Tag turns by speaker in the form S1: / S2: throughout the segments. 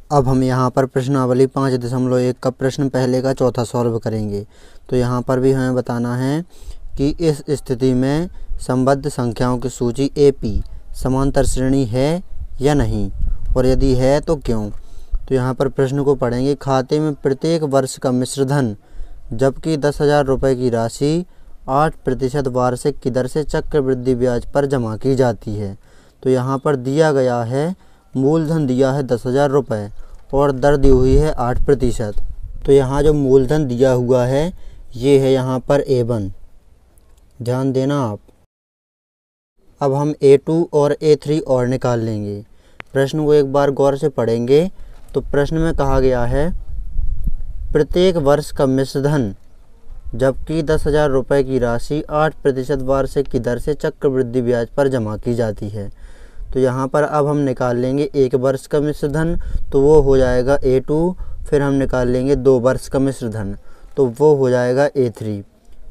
S1: अब हम यहाँ पर प्रश्नावली 5.1 का प्रश्न पहले का चौथा सॉल्व करेंगे। तो यहाँ पर भी हमें बताना है कि इस स्थिति में संबद्ध संख्याओं की सूची AP समांतर श्रेणी है या नहीं, और यदि है तो क्यों। तो यहाँ पर प्रश्न को पढ़ेंगे। खाते में प्रत्येक वर्ष का मिश्र धन जबकि 10,000 रुपये की राशि 8% वार्षिक की दर से चक्रवृद्धि ब्याज पर जमा की जाती है। तो यहाँ पर दिया गया है, मूलधन दिया है 10,000 रुपये और दर दी हुई है 8%। तो यहाँ जो मूलधन दिया हुआ है ये है यहाँ पर A1, ध्यान देना आप। अब हम A2 और A3 और निकाल लेंगे। प्रश्न को एक बार गौर से पढ़ेंगे। तो प्रश्न में कहा गया है प्रत्येक वर्ष का मिश्र धन जबकि 10,000 रुपये की राशि 8% वार्षिक की दर से चक्रवृद्धि ब्याज पर जमा की जाती है। तो यहाँ पर अब हम निकाल लेंगे 1 वर्ष का मिश्र धन, तो वो हो जाएगा A2। फिर हम निकाल लेंगे 2 वर्ष का मिश्र धन, तो वो हो जाएगा A3।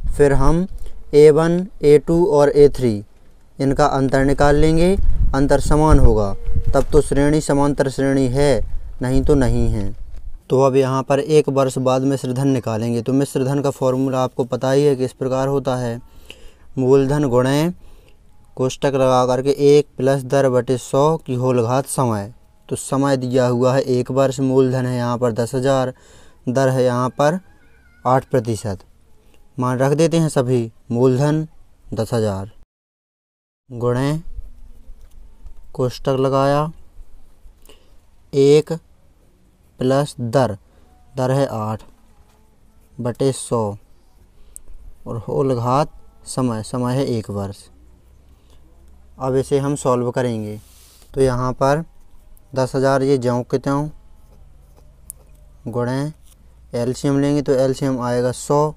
S1: फिर हम A1, A2 और A3 इनका अंतर निकाल लेंगे। अंतर समान होगा तब तो श्रेणी समांतर श्रेणी है, नहीं तो नहीं है। तो अब यहाँ पर 1 वर्ष बाद मिश्र धन निकालेंगे। तो मिश्र धन का फॉर्मूला आपको पता ही है कि इस प्रकार होता है, मूलधन गुणे कोष्टक लगा करके 1 प्लस दर बटे 100 की होल घात समय। तो समय दिया हुआ है 1 वर्ष, मूलधन है यहाँ पर 10,000, दर है यहाँ पर 8%। मान रख देते हैं सभी। मूलधन 10,000 गुणे कोष्टक लगाया 1 प्लस दर है 8 बटे 100 और होल घात समय है 1 वर्ष। अब इसे हम सॉल्व करेंगे। तो यहाँ पर 10,000 ये ज्यों के त्यों गुणे एलसीएम लेंगे तो एलसीएम आएगा 100,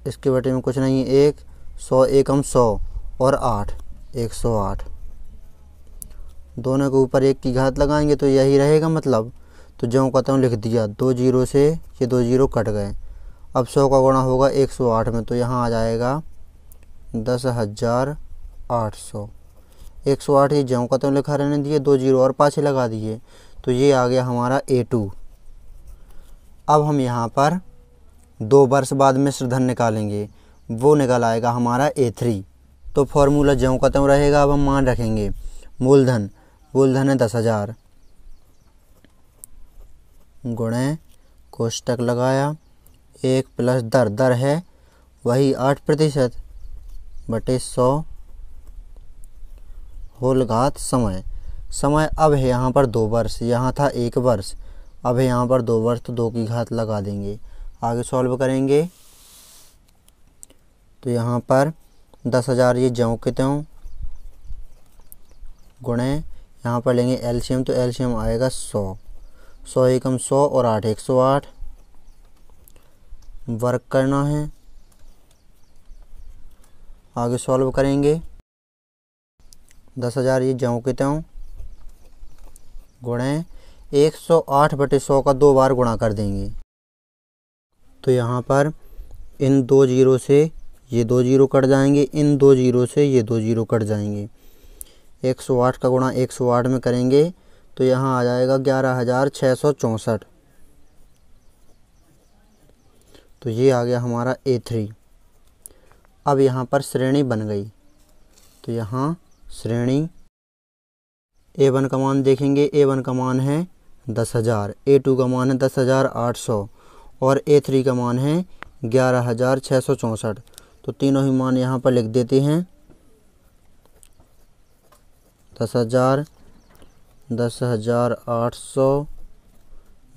S1: इसके बटे में कुछ नहीं है 1, 100 एकम 100 और 8 108। दोनों के ऊपर 1 की घात लगाएंगे तो यही रहेगा मतलब। तो ज्यों का त्यों लिख दिया, 2 जीरो से ये 2 जीरो कट गए। अब 100 का गुणा होगा 108 में, तो यहाँ आ जाएगा 10,800। 108 ये ज्यों का त्यों लिखा रहने दिए, 2 जीरो और पाछे लगा दिए, तो ये आ गया हमारा A2। अब हम यहाँ पर 2 वर्ष बाद मिश्र धन निकालेंगे, वो निकल आएगा हमारा A3। तो फॉर्मूला ज्यों का त्यों रहेगा। अब हम मान रखेंगे मूलधन है 10,000 गुणे कोष्टक लगाया 1 प्लस दर है वही 8% बटे 100 होल घात समय। अब है यहाँ पर 2 वर्ष, यहाँ था 1 वर्ष, अब है यहाँ पर 2 वर्ष, तो 2 की घात लगा देंगे। आगे सॉल्व करेंगे। तो यहाँ पर 10,000 ये ज्यों के त्यों गुणे यहाँ पर लेंगे एलसीएम, तो एलसीएम आएगा 100, 100 एकम 100 और 8 108। वर्क करना है, आगे सॉल्व करेंगे। 10,000 ये ज्यों के त्यों गुणे 108 बटे 100 का 2 बार गुणा कर देंगे। तो यहाँ पर इन 2 जीरो से ये 2 जीरो कट जाएंगे, इन 2 जीरो से ये 2 जीरो कट जाएंगे। 108 का गुणा 108 में करेंगे तो यहाँ आ जाएगा 11,664। तो ये आ गया हमारा A3। अब यहाँ पर श्रेणी बन गई। तो यहाँ श्रेणी A1 का मान देखेंगे, A1 का मान है 10,000, A2 का मान है 10,800 और A3 का मान है 11,664। तो तीनों ही मान यहाँ पर लिख देते हैं। 10,000, 10,800,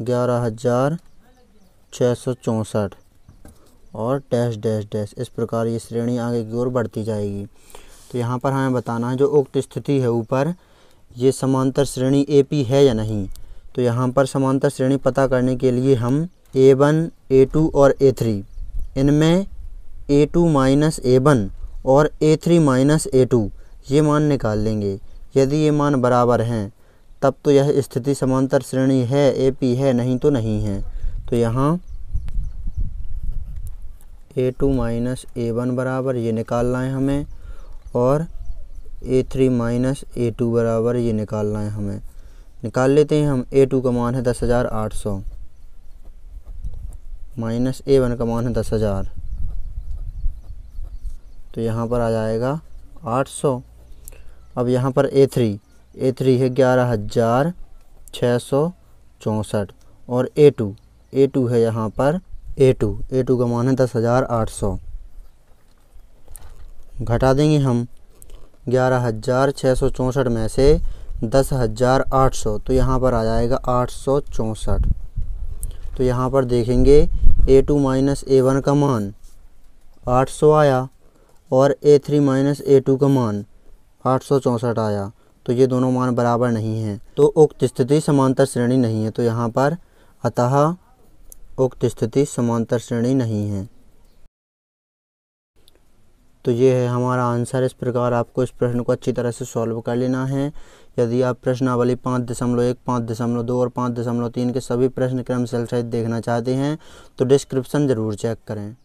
S1: 11,664 और डैश डैश डैश। इस प्रकार ये श्रेणी आगे की ओर बढ़ती जाएगी। तो यहाँ पर हमें बताना है जो उक्त स्थिति है ऊपर, ये समांतर श्रेणी AP है या नहीं। तो यहाँ पर समांतर श्रेणी पता करने के लिए हम A1, A2 और A3 इनमें A2 माइनस A1 और A3 माइनस A2 ये मान निकाल लेंगे। यदि ये मान बराबर हैं तब तो यह स्थिति समांतर श्रेणी है, AP है, नहीं तो नहीं है। तो यहाँ A2 माइनस A1 बराबर ये निकालना है हमें और A3 माइनस A2 बराबर ये निकालना है हमें। निकाल लेते हैं हम। A2 का मान है 10,800 माइनस A1 का मान है 10,000, तो यहाँ पर आ जाएगा 800। अब यहाँ पर A3 है 11,664 और A2 है यहाँ पर A2 का मान है 10,800। घटा देंगे हम 11,664 में से 10,800, तो यहाँ पर आ जाएगा 864। तो यहाँ पर देखेंगे A2 माइनस A1 का मान 800 आया और A3 माइनस A2 का मान 864 आया, तो ये दोनों मान बराबर नहीं हैं, तो उक्त स्थिति समांतर श्रेणी नहीं है। तो यहाँ पर अतः उक्त स्थिति समांतर श्रेणी नहीं है। तो ये है हमारा आंसर। इस प्रकार आपको इस प्रश्न को अच्छी तरह से सॉल्व कर लेना है। यदि आप प्रश्नावली 5.1, 5.2 और 5.3 के सभी प्रश्न क्रम सहित देखना चाहते हैं तो डिस्क्रिप्शन ज़रूर चेक करें।